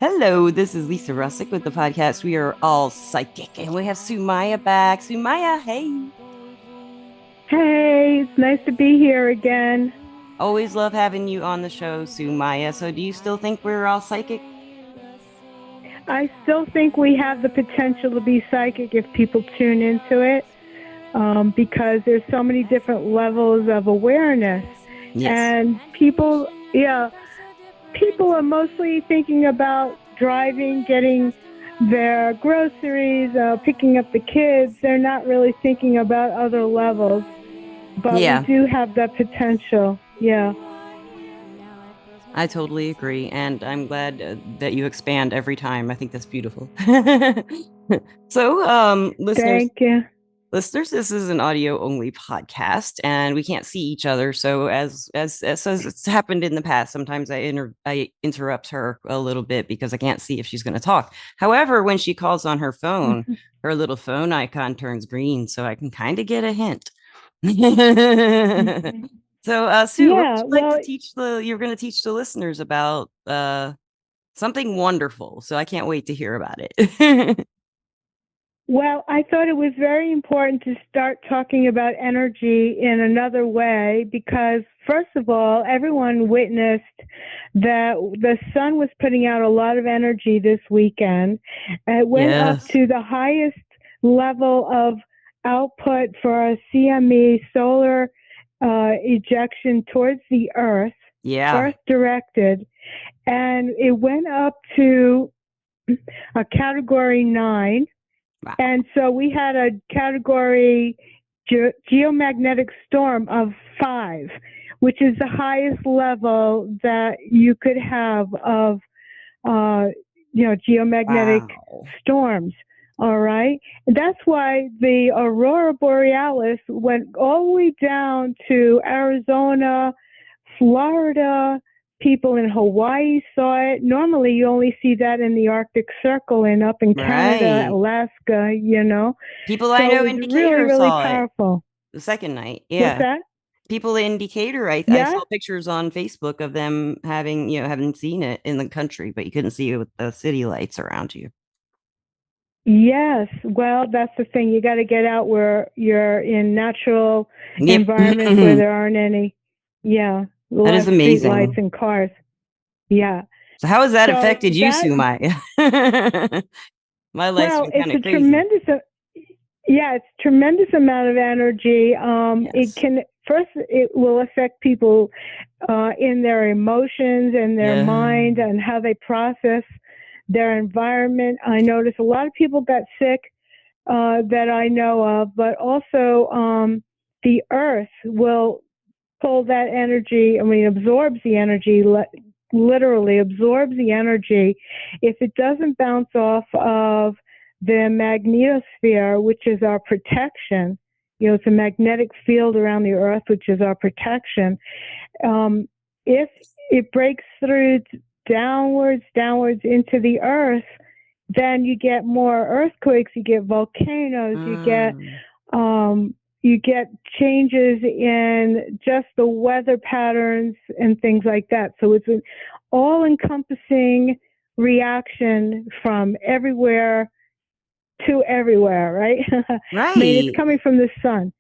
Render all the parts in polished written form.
Hello, this is Lisa Russick with the podcast We Are All Psychic, and we have Sumaya back. Sumaya, hey. Hey, it's nice to be here again. Always love having you on the show, Sumaya. So, do you still think we're all psychic? I still think we have the potential to be psychic if people tune into it, because there's so many different levels of awareness. Yes. And people are mostly thinking about driving, getting their groceries, picking up the kids. They're not really thinking about other levels, but we Yeah, do have that potential. Yeah. I totally agree. And I'm glad that you expand every time. I think that's beautiful. So, listeners, Thank you. this is an audio only podcast and we can't see each other, so as it's happened in the past, sometimes I interrupt her a little bit because I can't see if she's going to talk. However, when she calls on her phone, her little phone icon turns green, so I can kind of get a hint. So Sue, what would Yeah, you like to well, teach the you're going to teach the listeners about something wonderful, so I can't wait to hear about it. Well, I thought it was very important to start talking about energy in another way because, first of all, everyone witnessed that the sun was putting out a lot of energy this weekend. It went up Yes. to the highest level of output for a CME solar ejection towards the Earth, Yeah. Earth directed, and it went up to a category 9, Wow. and so we had a category geomagnetic storm of 5, which is the highest level that you could have of, uh, geomagnetic Wow. storms. All right. And that's why the aurora borealis went all the way down to Arizona, Florida. People in Hawaii saw it. Normally, you only see that in the Arctic Circle and up in Canada, Right. Alaska. People I So know it in was really, Decatur really saw it powerful. the second night. What's Yeah. that? People in Decatur, I Yeah? saw pictures on Facebook of them having seen it in the country, but you couldn't see it with the city lights around you. Yes. Well, that's the thing. You got to get out where you're in natural Yep. environments where there aren't any, yeah, a That lot is of street lights amazing. and cars. Yeah. So how has that So affected you, that, Sumai? My life's well, been it's kind a of crazy. yeah, it's tremendous amount of energy. It Yes. can first it will affect people in their emotions and their Yeah. mind and how they process their environment. I notice a lot of people got sick that I know of, but also the earth will pull that energy. I mean, absorbs the energy, literally absorbs the energy. If it doesn't bounce off of the magnetosphere, which is our protection, it's a magnetic field around the earth, which is our protection. If it breaks through downwards into the earth, then you get more earthquakes, you get volcanoes, Mm. um, you get changes in just the weather patterns and things like that. So it's an all encompassing reaction from everywhere to everywhere, right? I mean, it's Right. coming from the sun.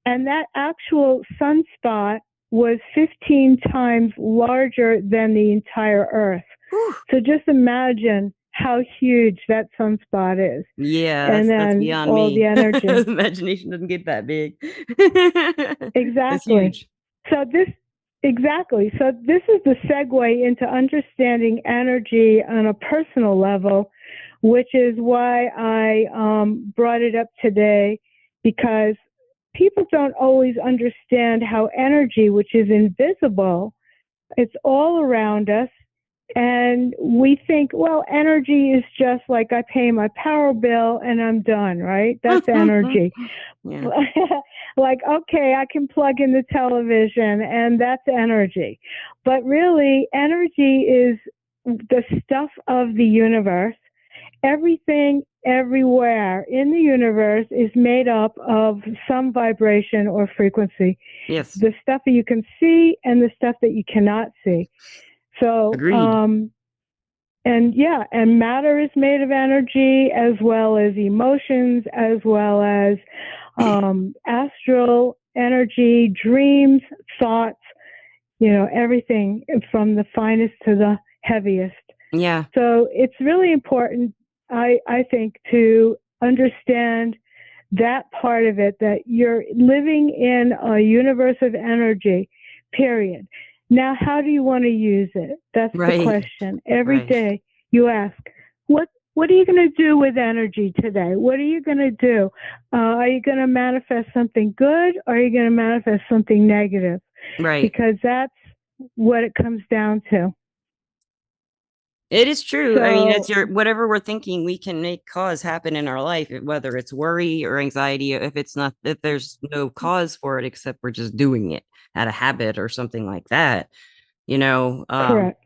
And that actual sunspot was 15 times larger than the entire Earth. Whew. So just imagine how huge that sunspot is. Yeah, And that's then beyond all the me. energy. Imagination doesn't get that big. It's Exactly. huge. So this exactly. So this is the segue into understanding energy on a personal level, which is why I brought it up today, because people don't always understand how energy, which is invisible, it's all around us. And we think, well, energy is just like I pay my power bill and I'm done, right? That's energy. Yeah. Like, okay, I can plug in the television and that's energy. But really, energy is the stuff of the universe. Everything everywhere in the universe is made up of some vibration or frequency. Yes. The stuff that you can see and the stuff that you cannot see. So, Agreed. and matter is made of energy, as well as emotions, as well as astral energy, dreams, thoughts, everything from the finest to the heaviest. Yeah. So it's really important, I think, to understand that part of it, that you're living in a universe of energy, period. Now, how do you want to use it? That's the Right. question. Every Right. day you ask, what are you going to do with energy today? What are you going to do? Are you going to manifest something good, or are you going to manifest something negative? Right. Because that's what it comes down to. It is true. I mean, it's So, your whatever we're thinking, we can make cause happen in our life, whether it's worry or anxiety. If there's no cause for it, except we're just doing it out of habit or something like that, you know, correct.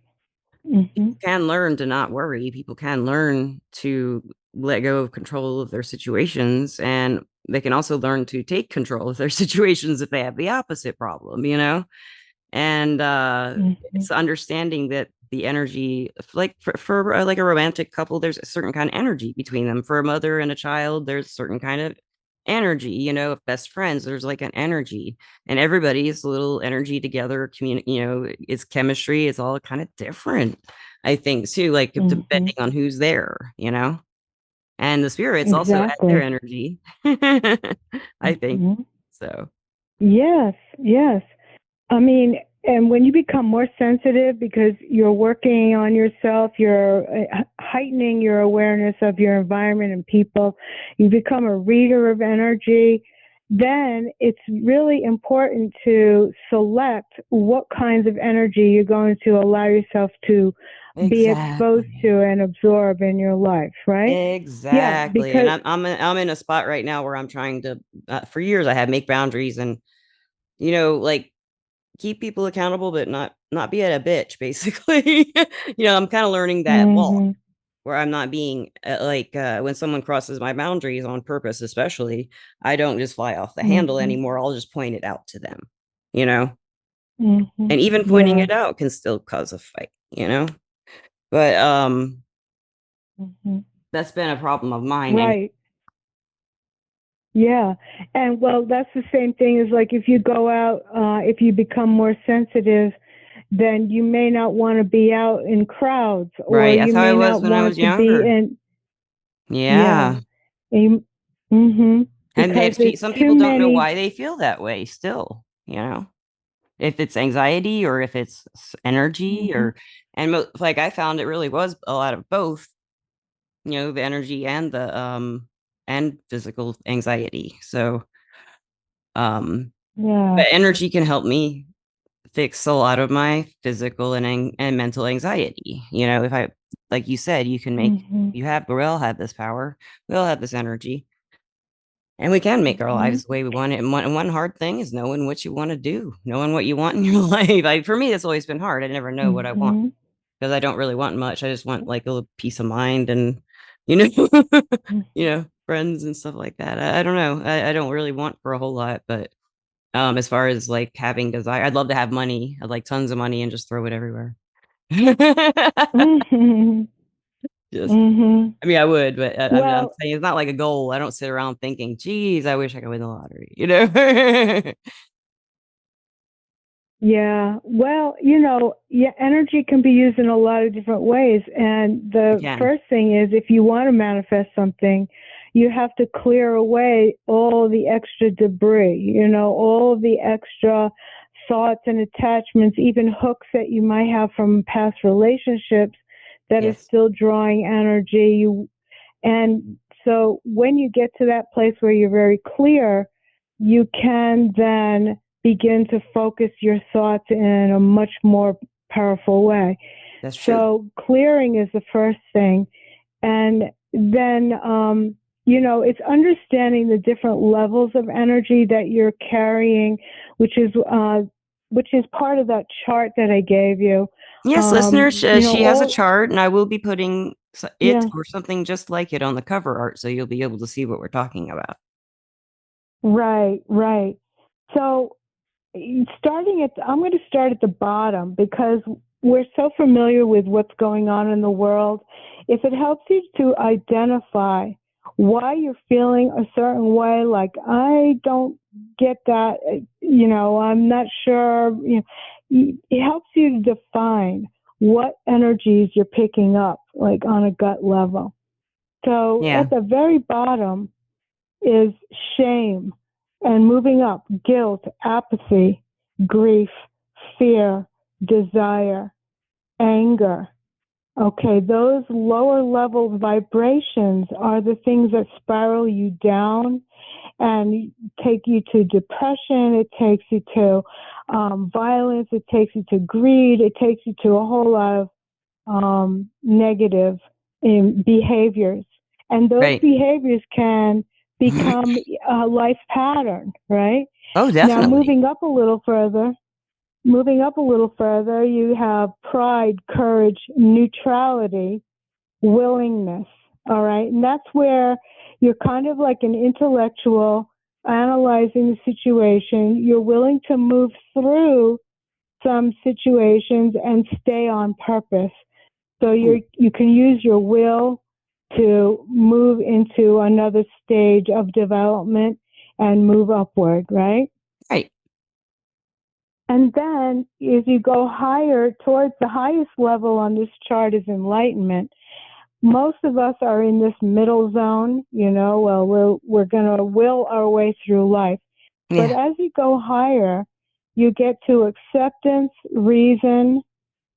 Hmm. people can learn to not worry. People can learn to let go of control of their situations, and they can also learn to take control of their situations if they have the opposite problem, and Hmm. it's understanding that the energy, like for like a romantic couple, there's a certain kind of energy between them. For a mother and a child, there's a certain kind of energy, if best friends, there's like an energy, and everybody's little energy together, it's chemistry, it's all kind of different, I think, too, like Hmm. depending on who's there, and the spirits also add their Exactly. energy. I think Hmm. so. Yes, yes. I mean, and when you become more sensitive because you're working on yourself, you're heightening your awareness of your environment and people, you become a reader of energy, then it's really important to select what kinds of energy you're going to allow yourself to be exposed Exactly. to and absorb in your life, right? Yeah, Exactly. And because I'm in a spot right now where I'm trying to, for years I had make boundaries and, like keep people accountable, but not be a bitch, basically. I'm kind of learning that law hmm where I'm not being when someone crosses my boundaries on purpose, especially, I don't just fly off the handle hmm anymore. I'll just point it out to them, you know, hmm and even pointing yeah. it out can still cause a fight. But hmm that's been a problem of mine. And Right. Yeah. And well, that's the same thing as like if you go out, if you become more sensitive, then you may not want to be out in crowds, or right, that's you how I may was not when I want was to be younger. in, yeah. Yeah. And And because there's some too people don't know many. why they feel that way still. If it's anxiety or if it's energy Hmm. and like I found it really was a lot of both, the energy and physical anxiety. So, Yeah. but energy can help me fix a lot of my physical and mental anxiety. If I, like you said, Hmm. we all have this power, we all have this energy. And we can make our Hmm. lives the way we want it. And one hard thing is knowing what you want to do, knowing what you want in your life. For me, it's always been hard. I never know what I want Hmm. because I don't really want much. I just want like a little peace of mind and, you know, friends and stuff like that. I don't know. I don't really want for a whole lot, but as far as like having desire, I'd love to have money. I'd like tons of money and just throw it everywhere. Hmm. Just, Hmm. I mean, I would, but I'm Well, saying it's not like a goal. I don't sit around thinking, geez, I wish I could win the lottery. yeah. Well, yeah, energy can be used in a lot of different ways. And We the can. first thing is if you want to manifest something, you have to clear away all the extra debris, all the extra thoughts and attachments, even hooks that you might have from past relationships that are Yes, still drawing energy. And so when you get to that place where you're very clear, you can then begin to focus your thoughts in a much more powerful way. that's true. So clearing is the first thing. And then, it's understanding the different levels of energy that you're carrying, which is, which is part of that chart that I gave you. Yes, listeners, she has a All, chart, and I will be putting it yeah, or something just like it on the cover art, so you'll be able to see what we're talking about. right, right. So I'm going to start at the bottom because we're so familiar with what's going on in the world. If it helps you to identify why you're feeling a certain way, like, I don't get that, I'm not sure, it helps you to define what energies you're picking up, like on a gut level. So Yeah. at the very bottom is shame, and moving up, guilt, apathy, grief, fear, desire, anger. Okay, those lower level vibrations are the things that spiral you down and take you to depression. It takes you to violence. It takes you to greed. It takes you to a whole lot of negative behaviors. And those Right. behaviors can become a life pattern, right? Oh, Now, definitely. moving up a little further, you have pride, courage, neutrality, willingness. All right. And that's where you're kind of like an intellectual analyzing the situation. You're willing to move through some situations and stay on purpose. So you can use your will to move into another stage of development and move upward, right? Right. And then as you go higher, towards the highest level on this chart is enlightenment. Most of us are in this middle zone, well, we're going to will our way through life. But Yeah. as you go higher, you get to acceptance, reason,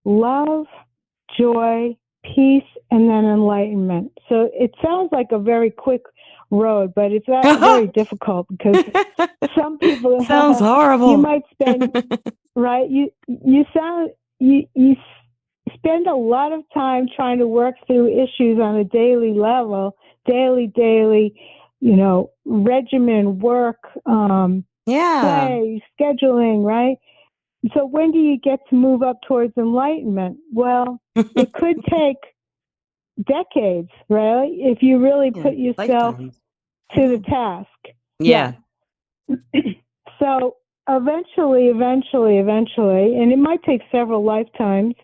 love, joy, peace, and then enlightenment. So it sounds like a very quick road, but it's very difficult because some people Sounds you horrible. might spend right you spend a lot of time trying to work through issues on a daily level, daily, regimen, work, Yeah. play, scheduling, right? So when do you get to move up towards enlightenment? Well, it could take decades, right? If you really Yeah. put yourself Lifetimes. to Yeah. the task. Yeah. Yeah. So eventually, and it might take several lifetimes,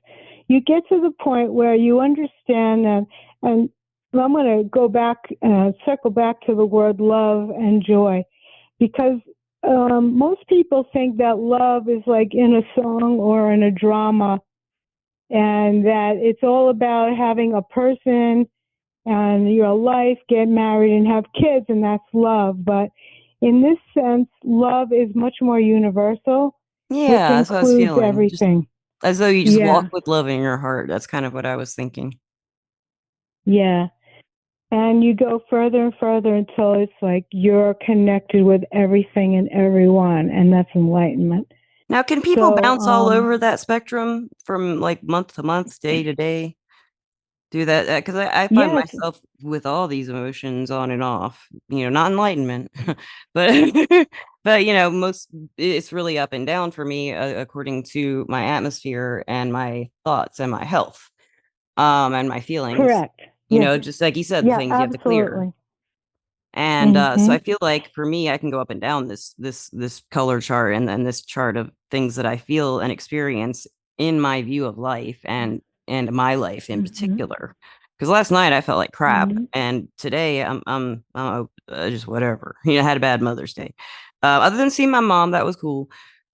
you get to the point where you understand that, and I'm going to go back, circle back to the word love and joy, because most people think that love is like in a song or in a drama, and that it's all about having a person and your life, get married and have kids, and that's love. But in this sense, love is much more universal, which Yeah. That's what I was includes feeling. Just everything. as though you just walk Yeah, with love in your heart. That's kind of what I was thinking. yeah. And you go further and further until it's like you're connected with everything and everyone, and that's enlightenment. Now, can people So, bounce all over that spectrum from like month to month, day to day? Do that because I find yes, myself with all these emotions on and off. Not enlightenment, but but most it's really up and down for me according to my atmosphere and my thoughts and my health, and my feelings. correct. Yeah, Just like you said, the yeah, things you have to clear. absolutely. And so Mm-hmm. I feel like for me, I can go up and down this color chart and then this chart of things that I feel and experience in my view of life and my life in Mm-hmm. particular. Because last night I felt like crap, Mm-hmm. and today I'm just whatever. I had a bad Mother's Day. Other than seeing my mom, that was cool.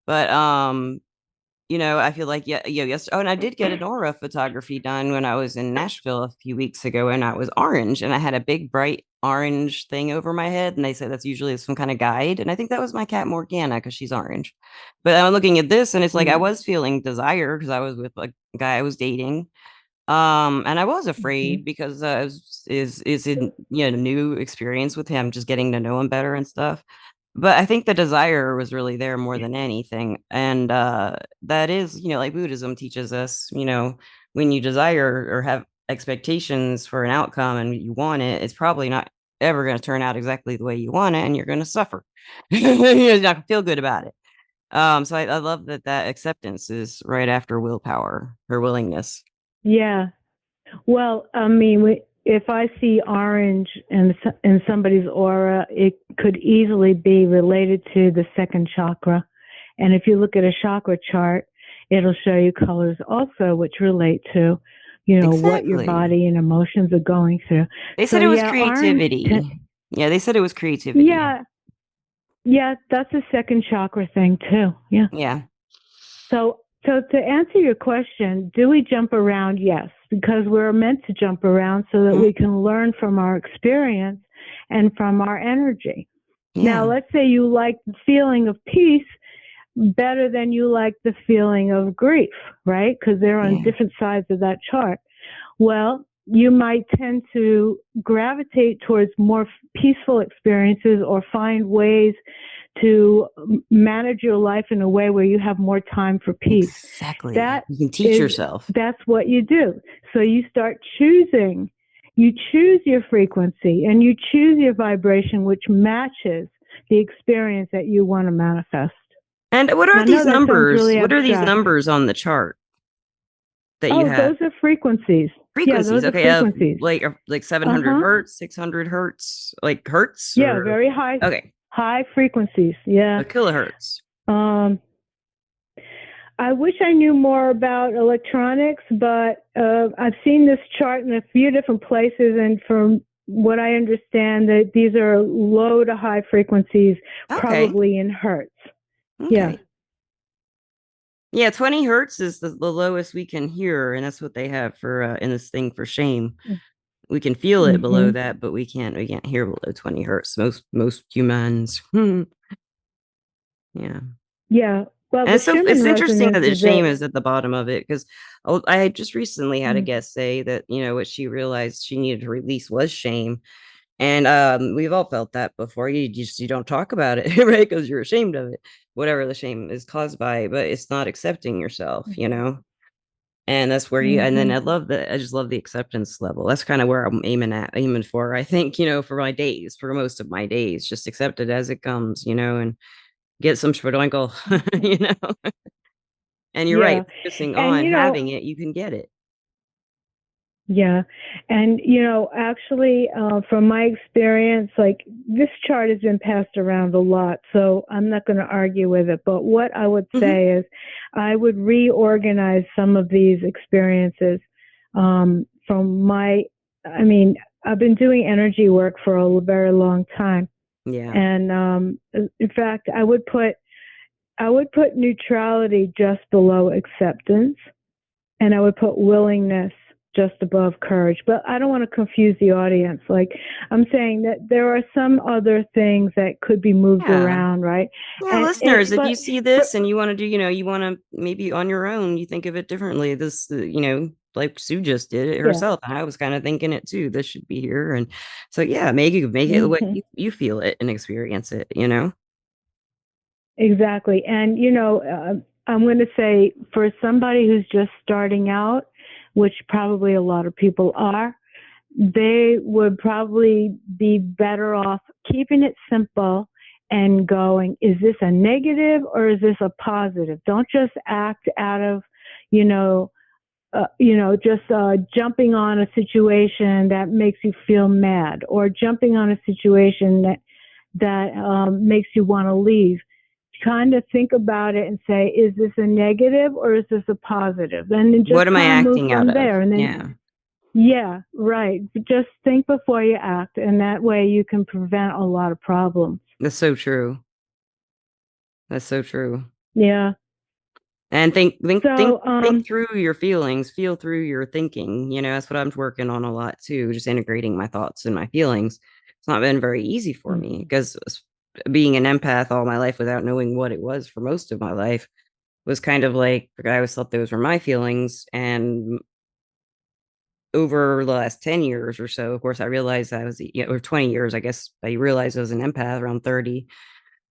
But I feel like yes. Oh, and I did get an aura photography done when I was in Nashville a few weeks ago, and I was orange, and I had a big bright orange thing over my head, and they say that's usually some kind of guide, and I think that was my cat Morgana because she's orange. But I'm looking at this, and it's like I was feeling desire because I was with a guy I was dating, and I was Mm-hmm. afraid because it was, is in new experience with him, just getting to know him better and stuff. But I think the desire was really there more than anything. And that is, like Buddhism teaches us, when you desire or have expectations for an outcome and you want it, it's probably not ever going to turn out exactly the way you want it, and you're going to suffer. You're not going to feel good about it. So I love that acceptance is right after willpower or willingness. Yeah. Well, I mean, if I see orange in somebody's aura, it could easily be related to the second chakra. And if you look at a chakra chart, it'll show you colors also, which relate to, what your Exactly. body and emotions are going through. They So said it was yeah, creativity. Yeah, they said it was creativity. yeah, yeah, that's a second chakra thing too. Yeah. Yeah. So to answer your question, do we jump around? Yes, because we're meant to jump around so that Mhm. we can learn from our experience and from our energy. Now, Yeah. let's say you like the feeling of peace better than you like the feeling of grief, right? Because they're on Yeah. different sides of that chart. Well, you might tend to gravitate towards more peaceful experiences or find ways to manage your life in a way where you have more time for peace. Exactly. That You can teach is, yourself. that's what you do. So you start choosing, you choose your frequency and you choose your vibration, which matches the experience that you want to manifest. And what are I know these that sounds numbers? really What are these abstract. numbers on the chart that you Oh, have? those are frequencies. Yeah, Frequencies. those are Okay, frequencies. like 700 Uh-huh. hertz, 600 hertz, like hertz Yeah, or very high okay, high frequencies. Yeah. kilohertz. Um I wish I knew more about electronics, but I've seen this chart in a few different places, and from what I understand, that these are low to high frequencies, Okay. probably in hertz. Yeah. Okay. Yeah, 20 hertz is the lowest we can hear, and that's what they have for in this thing for shame. We can feel it below Mm-hmm. that, but we can't hear below 20 hertz. Most humans. Yeah. Yeah. Well, And the so it's Schumann interesting that resonance the is shame it. is at the bottom of it because I had just recently had a Mm-hmm. guest say that, what she realized she needed to release was shame. And we've all felt that before. You don't talk about it, right? Because you're ashamed of it, whatever the shame is caused by, but it's not accepting yourself. And that's where and then Mm-hmm. I just love the acceptance level. That's kind of where I'm aiming for, I think, for my days, for most of my days, just accept it as it comes, and get some schwadwinkle, you know. And you're right, Yeah. focusing And on having it, you can get it. yeah. And, actually, from my experience, like this chart has been passed around a lot, so I'm not going to argue with it. But what I would Mhm. say is I would reorganize some of these experiences from I mean, I've been doing energy work for a very long time. Yeah. And in fact, I would put neutrality just below acceptance, and I would put willingness just above courage. But I don't want to confuse the audience. Like, I'm saying that there are some other things that could be moved Yeah. around, right? Yeah, And listeners, if you but see for this and you want to do, you want to maybe on your own, you think of it differently. This, like Sue just did it yeah, herself. And I was kind of thinking it too. This should be here. And so, yeah, make it the way hmm you feel it and experience it. exactly. And I'm going to say for somebody who's just starting out, which probably a lot of people are, they would probably be better off keeping it simple and going, is this a negative or is this a positive? Don't just act out of, you know, just jumping on a situation that makes you feel mad, or jumping on a situation that makes you want to leave. Kind of think about it and say, is this a negative or is this a positive? And then just What am I kind of move acting out from of? there. And then Yeah, yeah, right. Just think before you act, and that way you can prevent a lot of problems. that's so true. That's so true. Yeah. And So, think through your feelings, feel through your thinking. That's what I'm working on a lot too, just integrating my thoughts and my feelings. It's not been very easy for me mhm. because being an empath all my life without knowing what it was for most of my life was kind of like I always thought those were my feelings. And over the last 10 years or so, of course, I realized I was, or 20 years, I guess I realized I was an empath around 30.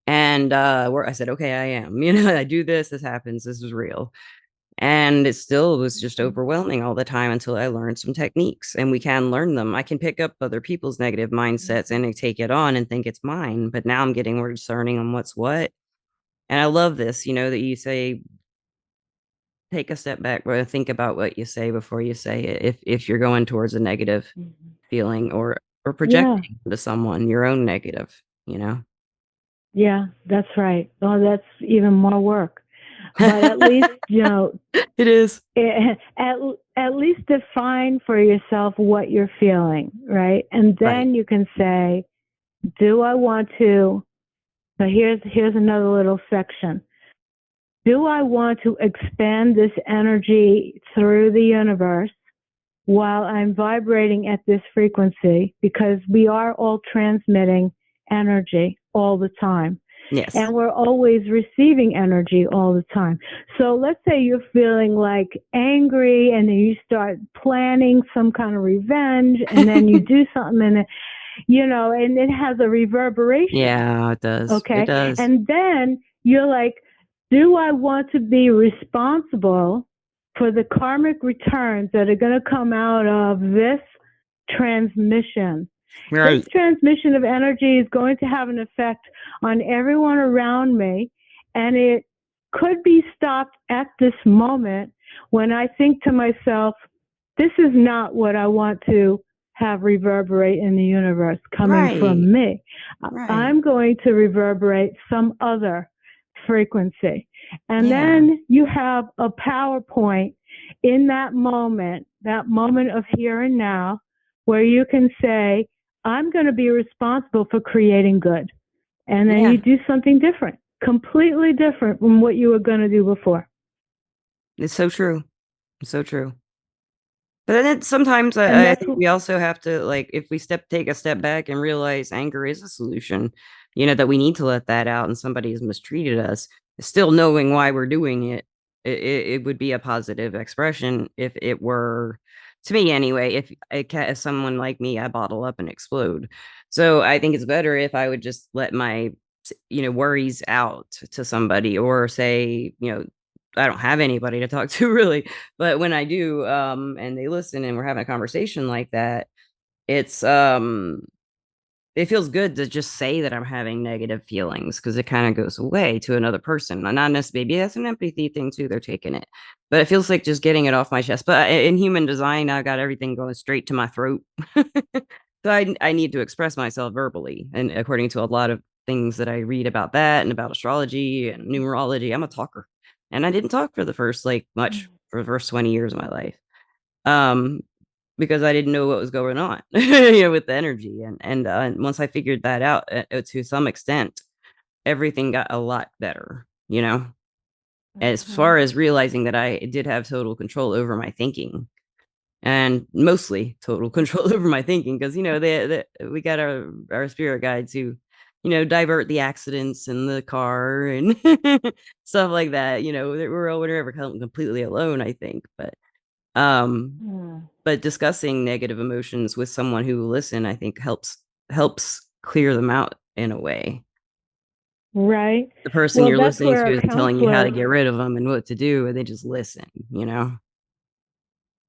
And where I said, okay, I am, I do this happens, this is real. And it still was just overwhelming all the time until I learned some techniques, and we can learn them. I can pick up other people's negative mindsets and I take it on and think it's mine, but now I'm getting more discerning on what's what. And I love this, that you say, take a step back, or think about what you say before you say it. If you're going towards a negative Mhm. feeling or Yeah, projecting to someone your own negative. yeah, that's right. Oh, that's even more work. but at least, It is. at least define for yourself what you're feeling, right? And Right. then you can say, do I want to, so here's another little section. Do I want to expand this energy through the universe while I'm vibrating at this frequency? Because we are all transmitting energy all the time. Yes. And we're always receiving energy all the time. So let's say you're feeling like angry and then you start planning some kind of revenge and then you do something and and it has a reverberation. Yeah, it does. Okay. It does. And then you're like, do I want to be responsible for the karmic returns that are going to come out of this transmission? Right. This transmission of energy is going to have an effect on everyone around me, and it could be stopped at this moment when I think to myself, this is not what I want to have reverberate in the universe coming from me. Right. I'm going to reverberate some other frequency. And then you have a PowerPoint in that moment of here and now, where you can say, I'm going to be responsible for creating good. And then you do something different, completely different from what you were going to do before. It's so true. It's so true. But then sometimes I think we also have to, like, if we take a step back and realize anger is a solution, that we need to let that out and somebody has mistreated us, still knowing why we're doing it, it would be a positive expression if it were, to me anyway, if someone like me, I bottle up and explode. So I think it's better if I would just let my, worries out to somebody, or say, I don't have anybody to talk to really, but when I do, and they listen and we're having a conversation like that, it's, it feels good to just say that I'm having negative feelings, because it kind of goes away to another person. Not necessarily, maybe that's an empathy thing too. They're taking it, but it feels like just getting it off my chest. But in human design, I got everything going straight to my throat. So I need to express myself verbally. And according to a lot of things that I read about that and about astrology and numerology, I'm a talker. And I didn't talk for the first, like, much for the first 20 years of my life. Because I didn't know what was going on, with the energy. And once I figured that out, to some extent, everything got a lot better, as far as realizing that I did have total control over my thinking, and mostly total control over my thinking, because we got our spirit guides who divert the accidents in the car and stuff like that. We're never completely alone, I think, but discussing negative emotions with someone who will listen, I think helps clear them out in a way. Right. The person Well, you're that's listening where to a isn't telling you how to counselor, get rid of them and what to do, and they just listen.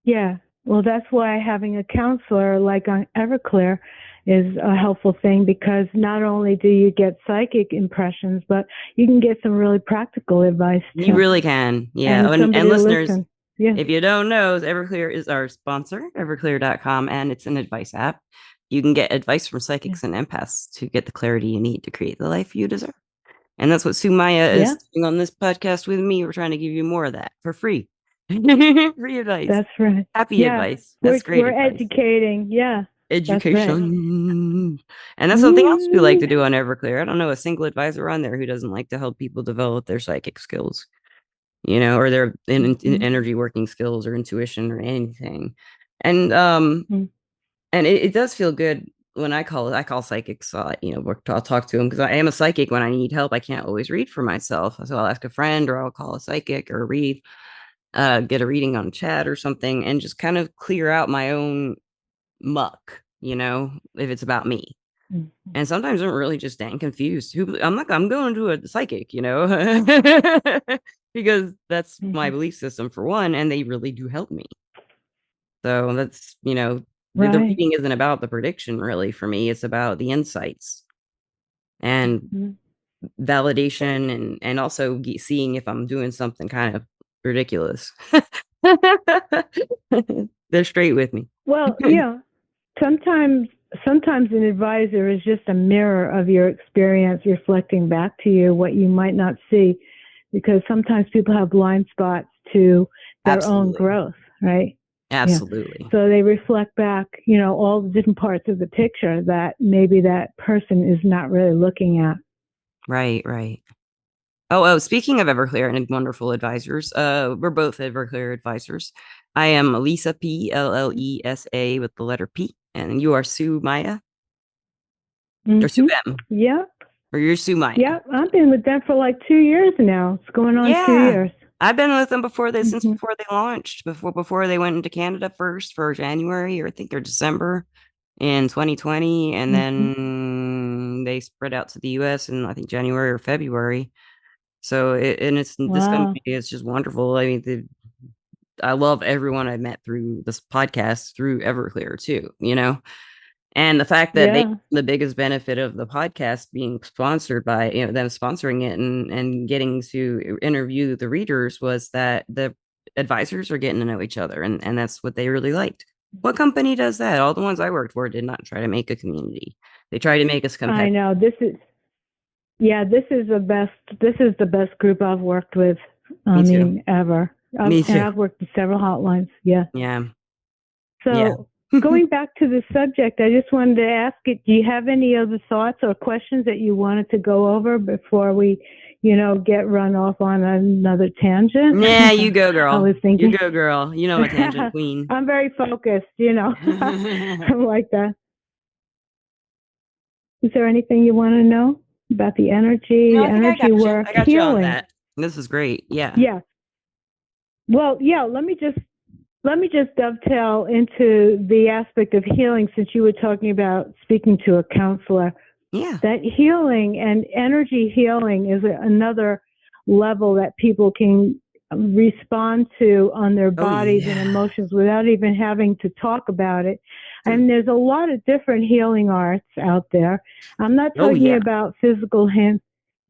yeah. Well, that's why having a counselor like on Everclear is a helpful thing, because not only do you get psychic impressions, but you can get some really practical advice too. You really can. Yeah. And And listeners, listen. Yeah. if you don't know, Everclear is our sponsor, everclear.com, and it's an advice app. You can get advice from psychics and empaths to get the clarity you need to create the life you deserve. And that's what Sumaya is doing on this podcast with me. We're trying to give you more of that for free. Free advice. That's right. Happy advice. That's great. We're advice. educating. Yeah. Education. And that's something else we like to do on Everclear. I don't know a single advisor on there who doesn't like to help people develop their psychic skills, or their in energy working skills or intuition or anything. And and it does feel good when I call psychics. I'll talk to them, because I am a psychic. When I need help, I can't always read for myself, so I'll ask a friend, or I'll call a psychic, or get a reading on chat or something, and just kind of clear out my own muck, if it's about me. And sometimes I'm really just dang confused. I'm going to a psychic, because that's my belief system for one, and they really do help me. So that's, the reading isn't about the prediction really for me. It's about the insights and validation, and also seeing if I'm doing something kind of ridiculous. They're straight with me. Well, yeah. Sometimes an advisor is just a mirror of your experience, reflecting back to you what you might not see because sometimes people have blind spots to their own Absolutely. growth, right? Yeah. Absolutely. So they reflect back, all the different parts of the picture that maybe that person is not really looking at. Right, right. Oh, speaking of Everclear and wonderful advisors, we're both Everclear advisors. I am Lisa P, Llesa with the letter P, and you are Sue Maya or Sue Mm-hmm. M, Yeah. or you're Sue Maya. Yeah. I've been with them for like 2 years now. It's going on 2 years. I've been with them since Mm-hmm. before they launched, before they went into Canada first for January, or I think or December in 2020, and Mm-hmm. then they spread out to the US in I think January or February. So this Wow. company is just wonderful. I mean, I love everyone I met through this podcast through Everclear too, and the fact that Yeah. the biggest benefit of the podcast being sponsored by them sponsoring it and getting to interview the readers was that the advisors are getting to know each other, and that's what they really liked. What company does that? All the ones I worked for did not try to make a community. They try to make us I competitive. know. This is the best group I've worked with. I Me too. mean, ever. Me And too. I've worked with several hotlines. Yeah. Yeah. Yeah. So going back to the subject, I just wanted to ask it, do you have any other thoughts or questions that you wanted to go over before we, get run off on another tangent? Yeah, you go, I girl. was You thinking. go, girl. You know I'm a tangent queen. I'm very focused, I'm like that. Is there anything you want to know about the No, energy, I think I energy got you. work, I got you on healing? that. This is great. Yeah. Yeah. Well, yeah, let me just dovetail into the aspect of healing, since you were talking about speaking to a counselor. Yeah. That healing and energy healing is another level that people can respond to on their Oh, bodies and yeah. emotions without even having to talk about it. True. And there's a lot of different healing arts out there. I'm not Oh, talking yeah. about physical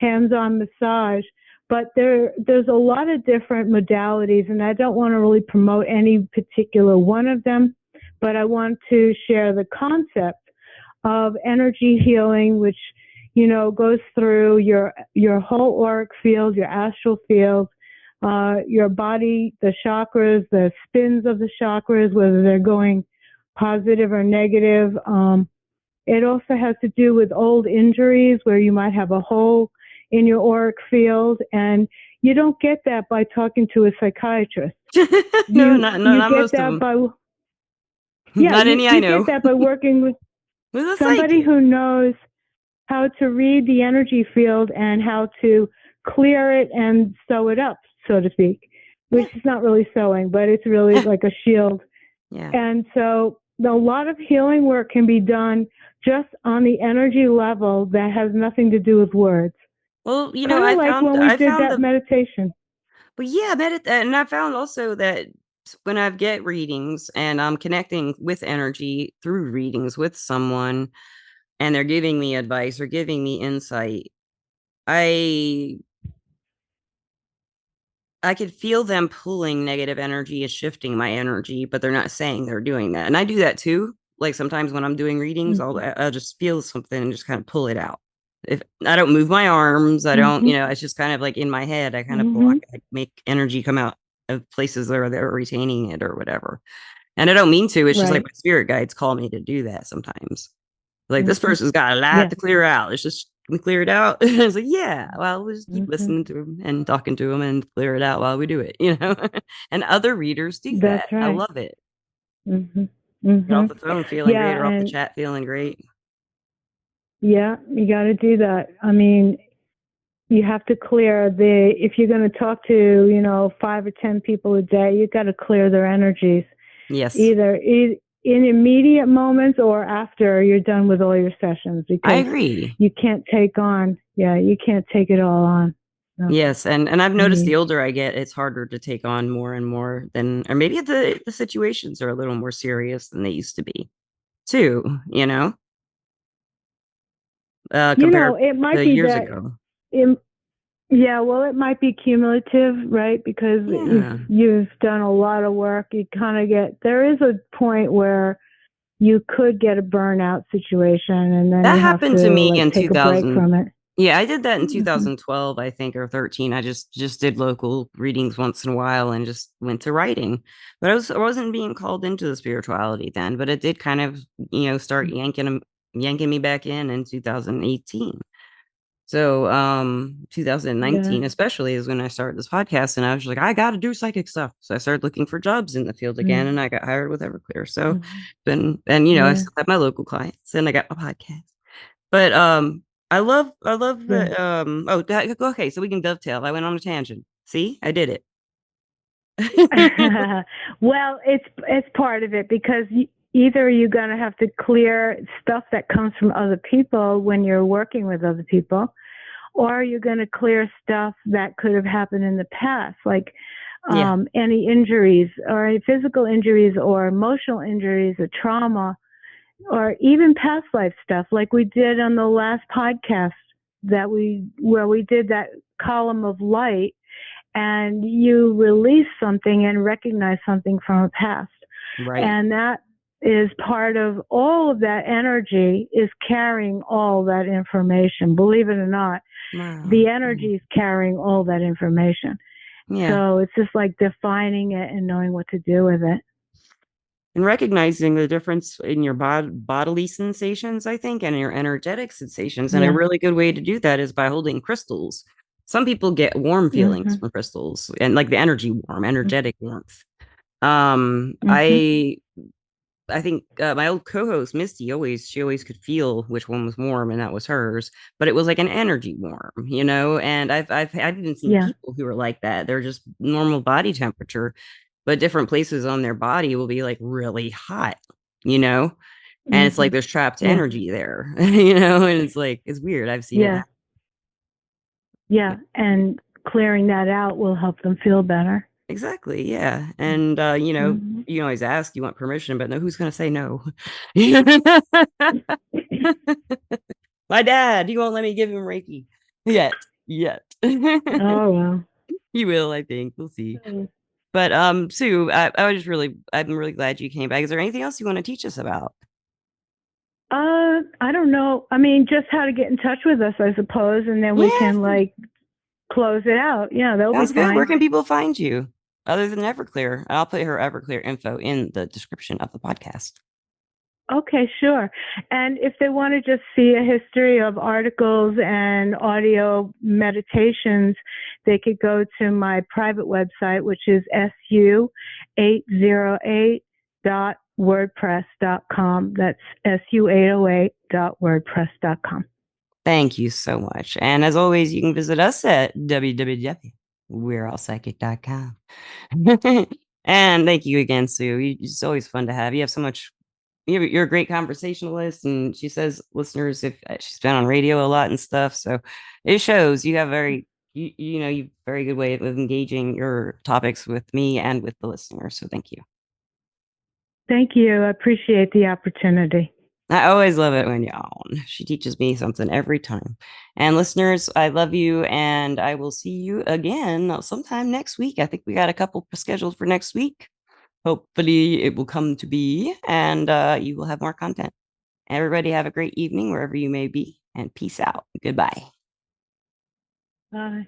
hands-on massage, but there's a lot of different modalities, and I don't want to really promote any particular one of them, but I want to share the concept of energy healing, which goes through your whole auric field, your astral field, your body, the chakras, the spins of the chakras, whether they're going positive or negative. It also has to do with old injuries where you might have a hole in your auric field, and you don't get that by talking to a psychiatrist. No, You not get most of that them. by yeah, Not you any I you get know. that by working with With a somebody psychic. who knows how to read the energy field and how to clear it and sew it up, so to speak, which Yeah. is not really sewing, but it's really like a shield. Yeah. And so a lot of healing work can be done just on the energy level that has nothing to do with words. Well, Kind of like when we I did found that meditation. well, yeah, and I found also that when I get readings and I'm connecting with energy through readings with someone and they're giving me advice or giving me insight, I I could feel them pulling negative energy is shifting my energy, but they're not saying they're doing that. And I do that too. Like sometimes when I'm doing readings, Mm-hmm. I'll just feel something and just kind of pull it out. If I don't move my arms, I don't, Mm-hmm. it's just kind of like in my head, I kind of block, Mm-hmm. I make energy come out of places that are there retaining it or whatever. And I don't mean to. It's just like Right. my spirit guides call me to do that sometimes. Like this Mm-hmm. person's got a lot Yeah. to clear out. It's just can we clear it out? It's like, yeah, well, we'll just keep Mm-hmm. listening to them and talking to them and clear it out while we do it, And other readers do that. That's I right. love it. Mm-hmm. Get Mm-hmm. off the phone feeling great Yeah, or off the and chat feeling great. yeah, you got to do that. I mean, you have to clear if you're going to talk to, 5 or 10 people a day, you got to clear their energies, Yes, either in immediate moments or after you're done with all your sessions, I because agree. you can't take it all on. No, Yes, and I've I noticed the mean, older I get, it's harder to take on more and more than, or maybe the situations are a little more serious than they used to be, too. Compared it might to be years that, ago. it, yeah, well, it might be cumulative, right? Because Yeah. you've done a lot of work. You kind of there is a point where you could get a burnout situation, and then That you have happened to to me like in take a break from it. Yeah, I did that in Hmm. 2012, I think, or 13. I just did local readings once in a while and just went to writing. But I wasn't being called into the spirituality then, but it did kind of, start yanking me back in 2018. So, Yeah. 2019 especially is when I started this podcast, and I was like, I got to do psychic stuff. So I started looking for jobs in the field again, and I got hired with Everclear. So Mm-hmm. then, and I Yeah. still have my local clients, and I got my podcast. But I love Yeah. the okay, so we can dovetail. I went on a tangent. See, I did it. Well, it's part of it because either you're going to have to clear stuff that comes from other people when you're working with other people, or you're going to clear stuff that could have happened in the past, like Yeah, any injuries or any physical injuries or emotional injuries or trauma or even past life stuff, like we did on the last podcast where we did that column of light and you release something and recognize something from a past. right. And that is part of all of that energy is carrying all that information. Believe it or not, Wow. the energy is carrying all that information. Yeah. So it's just like defining it and knowing what to do with it. And recognizing the difference in your bodily sensations, I think, and your energetic sensations. And a Yeah. really good way to do that is by holding crystals. Some people get warm feelings Mm-hmm. from crystals and like the energy warm, energetic warmth. Mm-hmm. I think my old co-host Misty she always could feel which one was warm, and that was hers. But it was like an energy warm, And I've even seen Yeah. people who are like that. They're just normal body temperature, but different places on their body will be like really hot, you know. And it's Mm-hmm. like there's trapped Yeah. energy there, And it's like it's weird. I've seen it Yeah. happen. Yeah. And clearing that out will help them feel better. Exactly, yeah. And Mm-hmm. you always ask, you want permission, but no, who's gonna say no? My dad, he won't let me give him Reiki yet. Yet. Oh, well. He will, I think. We'll see. But Sue, I'm really glad you came back. Is there anything else you want to teach us about? I don't know. I mean, just how to get in touch with us, I suppose, and then we Yeah, can like close it out. Yeah, that'll be sounds good. Where fine. can people find you other than Everclear? I'll put her Everclear info in the description of the podcast. Okay, sure. And if they want to just see a history of articles and audio meditations, they could go to my private website, which is su808.wordpress.com. That's su808.wordpress.com. Thank you so much. And as always, you can visit us at www.we'reallpsychic.com. And thank you again, Sue. It's always fun to have. You have so much. You're a great conversationalist, and she says listeners, if she's been on radio a lot and stuff, so it shows you have you very good way of engaging your topics with me and with the listeners. So thank you. Thank you. I appreciate the opportunity. I always love it when you're on. She teaches me something every time. And listeners, I love you, and I will see you again sometime next week. I think we got a couple scheduled for next week. Hopefully, it will come to be, and you will have more content. Everybody, have a great evening wherever you may be, and peace out. Goodbye. Bye.